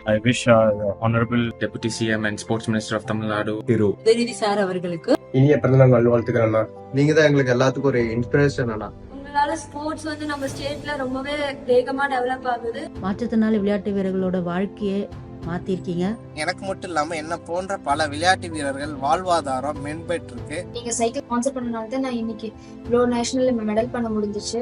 I wish the Honorable Deputy CM and Sports Minister of Tamil Nadu, Thiru Udhayanidhi sir அவர்களுக்கு இனிய பிறந்தநாள் நல்வாழ்த்துக்கள் அண்ணா. நீங்க தான் எங்களுக்கு எல்லாத்துக்கும் ஒரு இன்ஸ்பிரேஷன் அண்ணா. உங்களால ஸ்போர்ட்ஸ் நம்ம ஸ்டேட்ல ரொம்பவே வேகமா டெவலப் ஆகுது. மாற்றுத்திறனாளி விளையாட்டு வீரர்களோட வாழ்க்கையை மாத்திருக்கீங்க. எனக்கு மட்டும் இல்லாம என்ன போன்ற பல விளையாட்டு வீரர்கள் வாழ்வாதாரம் மேம்பட்டு இருக்கு. நீங்க சைக்கிள் ஸ்பான்சர் பண்ணனால தான் நான் இன்னைக்கு இவ்வளோ நேஷனல் மெடல் பண்ண முடிஞ்சிச்சு.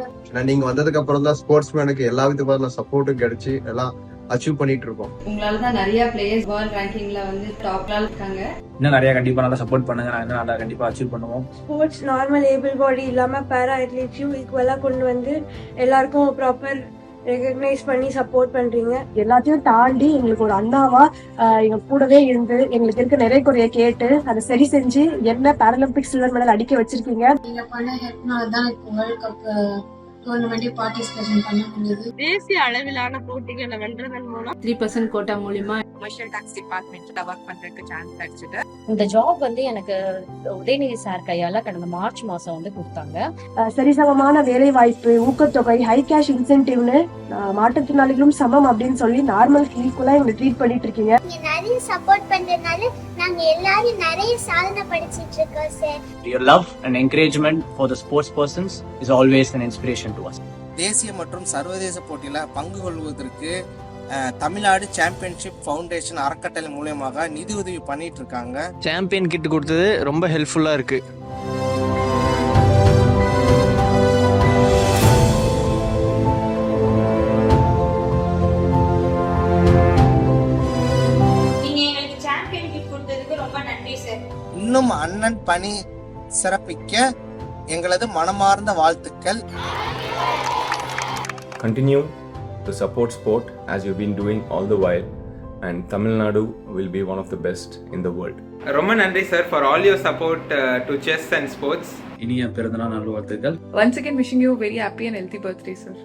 நீங்க வந்ததுக்கு அப்புறம் தான் ஸ்போர்ட்ஸ்மேனுக்கு எல்லா விதமான சப்போர்ட்டும் கிடைச்சி எல்லாம் அச்சீவ் பண்ணிட்டு இருக்கோம். உங்களால தான் நிறைய பிளேயர்ஸ் வேர்ல்ட் ரேங்கிங்ல வந்து டாப்ல இருக்காங்க. இன்னும் நிறைய கண்டிப்பா நல்லா சப்போர்ட் பண்ணுங்க. நான் நல்லா கண்டிப்பா அச்சீவ் பண்ணுவோம். ஸ்போர்ட்ஸ் நார்மல் ஏபிள் பாடி இல்லாம பேரா அத்லீட்ஸையும் ஈக்குவலா கொண்டு வந்து எல்லாருக்கும் ப்ராப்பர் ரெகக்னைஸ் பண்ணி சப்போர்ட் பண்றீங்க. எல்லாத்தையும் தாண்டி எங்களுக்கு ஒரு அண்ணாவா எங்க கூடவே இருந்து எங்களுக்கு இருக்க நிறைய குறைய கேட்டு அதை சரி செஞ்சு என்ன பாராலிம்பிக் சில்வர் மெடல் அடிக்க வச்சிருக்கீங்க. நீங்க பண்ண ஹெல்ப்னால தான் இப்போ வேர்ல்ட் கப் டோர்னமெண்ட்டே பார்ட்டிசிபேஷன் பண்ண முடியுது. தேசிய அளவிலான போட்டிகளை வென்றதன் மூலம் 3% கோட்டா மூலியமா கமர்ஷியல் டாக்ஸ் டிபார்ட்மெண்ட்ல ஒர்க் பண்றதுக்கு சான்ஸ் கிடைச்சிட்டு இந்த ஜாப் எனக்கு உதயநிதி சார் கையால கடந்த மார்ச் மாசம் கொடுத்தாங்க. சரிசமமான வேலை வாய்ப்பு, ஊக்கத்தொகை, ஹை கேஷ் இன்சென்டிவ்னு மாற்றுத்திறனாளிகளும் சமம் அப்படின்னு சொல்லி நார்மல் ஈக்குவலா எங்களை ட்ரீட் பண்ணிட்டு இருக்கீங்க. நிறைய சப்போர்ட் பண்றதுனால நாங்க எல்லாரும் நிறைய சாதனை படிச்சிட்டு இருக்கோம் sir. Your love and encouragement for the sports persons is always an inspiration to us. தேசிய மற்றும் சர்வதேச போட்டியில பங்கு கொள்வதற்கு தமிழ்நாடு சாம்பியன்ஷிப் ஃபவுண்டேஷன் அறக்கட்டளை மூலமாக நிதி உதவி பண்ணிட்டு இருக்காங்க. சாம்பியன் கிட் கொடுத்தது ரொம்ப ஹெல்ப்ஃபுல்லா இருக்கு. இன்னும் அண்ணன் பணி சிறப்பிக்க எங்களது மனமார்ந்த வாழ்த்துக்கள். Continue to support sport as you've been doing all the while, and Tamil Nadu will be one of the best in the world. ரொம்ப நன்றி sir for all your support to chess and sports. இனிய பிறந்தநாள் நல்வாழ்த்துக்கள். Once again wishing you a very happy and healthy birthday sir.